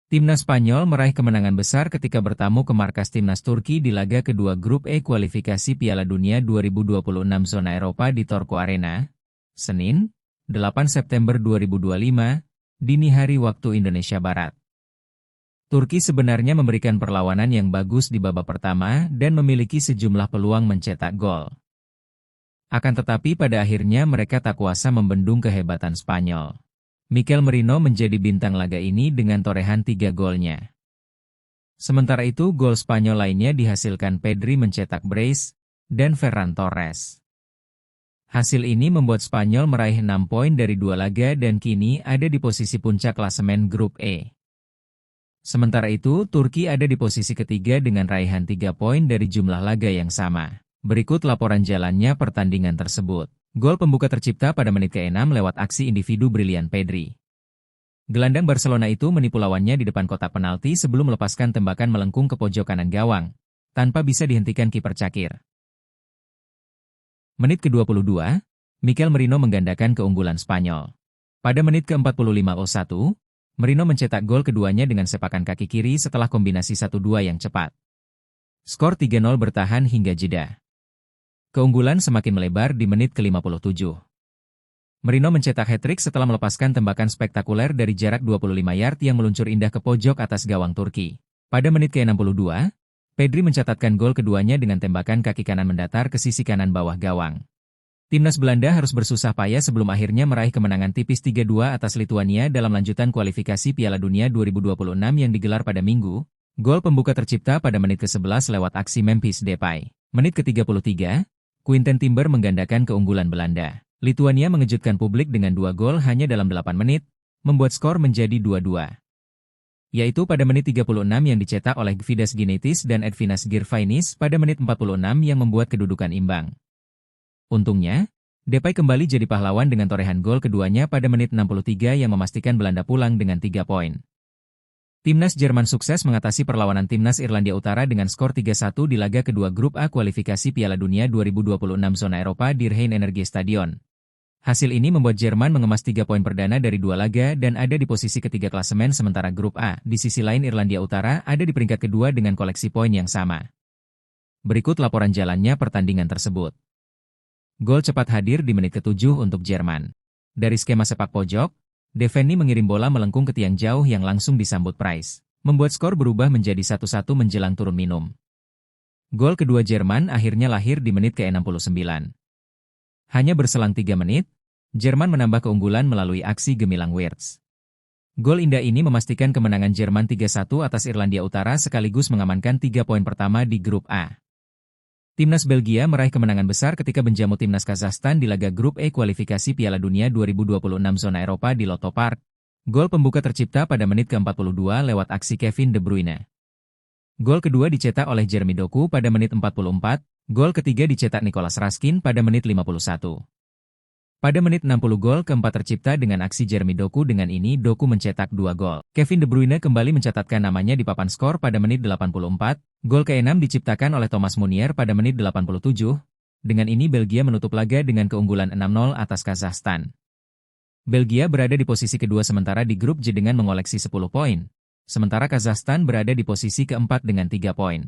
Timnas Spanyol meraih kemenangan besar ketika bertamu ke markas Timnas Turki di laga kedua Grup E kualifikasi Piala Dunia 2026 zona Eropa di Torco Arena, Senin, 8 September 2025, dini hari waktu Indonesia Barat. Turki sebenarnya memberikan perlawanan yang bagus di babak pertama dan memiliki sejumlah peluang mencetak gol. Akan tetapi pada akhirnya mereka tak kuasa membendung kehebatan Spanyol. Mikel Merino menjadi bintang laga ini dengan torehan 3 golnya. Sementara itu gol Spanyol lainnya dihasilkan Pedri mencetak brace dan Ferran Torres. Hasil ini membuat Spanyol meraih 6 poin dari 2 laga dan kini ada di posisi puncak klasemen Grup E. Sementara itu Turki ada di posisi ketiga dengan raihan 3 poin dari jumlah laga yang sama. Berikut laporan jalannya pertandingan tersebut. Gol pembuka tercipta pada menit ke-6 lewat aksi individu brilian Pedri. Gelandang Barcelona itu menipu lawannya di depan kotak penalti sebelum melepaskan tembakan melengkung ke pojok kanan gawang, tanpa bisa dihentikan kiper Cakir. Menit ke-22, Mikel Merino menggandakan keunggulan Spanyol. Pada menit ke-45:01, Merino mencetak gol keduanya dengan sepakan kaki kiri setelah kombinasi 1-2 yang cepat. Skor 3-0 bertahan hingga jeda. Keunggulan semakin melebar di menit ke-57. Merino mencetak hat-trick setelah melepaskan tembakan spektakuler dari jarak 25 yard yang meluncur indah ke pojok atas gawang Turki. Pada menit ke-62, Pedri mencatatkan gol keduanya dengan tembakan kaki kanan mendatar ke sisi kanan bawah gawang. Timnas Belanda harus bersusah payah sebelum akhirnya meraih kemenangan tipis 3-2 atas Lituania dalam lanjutan kualifikasi Piala Dunia 2026 yang digelar pada Minggu. Gol pembuka tercipta pada menit ke-11 lewat aksi Memphis Depay. Menit ke-33, Quinten Timber menggandakan keunggulan Belanda. Lituania mengejutkan publik dengan 2 gol hanya dalam 8 menit, membuat skor menjadi 2-2. Yaitu pada menit 36 yang dicetak oleh Gvidas Gineitis dan Edvinas Girvainis pada menit 46 yang membuat kedudukan imbang. Untungnya, Depay kembali jadi pahlawan dengan torehan gol keduanya pada menit 63 yang memastikan Belanda pulang dengan 3 poin. Timnas Jerman sukses mengatasi perlawanan Timnas Irlandia Utara dengan skor 3-1 di laga kedua Grup A kualifikasi Piala Dunia 2026 zona Eropa di Rhein-Energiestadion. Hasil ini membuat Jerman mengemas 3 poin perdana dari 2 laga dan ada di posisi ketiga klasemen sementara Grup A. Di sisi lain Irlandia Utara ada di peringkat kedua dengan koleksi poin yang sama. Berikut laporan jalannya pertandingan tersebut. Gol cepat hadir di menit ke-7 untuk Jerman. Dari skema sepak pojok, Deveni mengirim bola melengkung ke tiang jauh yang langsung disambut Price, membuat skor berubah menjadi 1-1 menjelang turun minum. Gol kedua Jerman akhirnya lahir di menit ke-69. Hanya berselang 3 menit, Jerman menambah keunggulan melalui aksi gemilang Wirtz. Gol indah ini memastikan kemenangan Jerman 3-1 atas Irlandia Utara sekaligus mengamankan 3 poin pertama di Grup A. Timnas Belgia meraih kemenangan besar ketika menjamu Timnas Kazakhstan di laga Grup E kualifikasi Piala Dunia 2026 zona Eropa di Lotto Park. Gol pembuka tercipta pada menit ke-42 lewat aksi Kevin De Bruyne. Gol kedua dicetak oleh Jeremy Doku pada menit 44, gol ketiga dicetak Nicolas Raskin pada menit 51. Pada menit 60 gol keempat tercipta dengan aksi Jeremy Doku, dengan ini Doku mencetak 2 gol. Kevin De Bruyne kembali mencatatkan namanya di papan skor pada menit 84, gol ke-6 diciptakan oleh Thomas Meunier pada menit 87. Dengan ini Belgia menutup laga dengan keunggulan 6-0 atas Kazakhstan. Belgia berada di posisi kedua sementara di grup J dengan mengoleksi 10 poin. Sementara Kazakhstan berada di posisi keempat dengan 3 poin.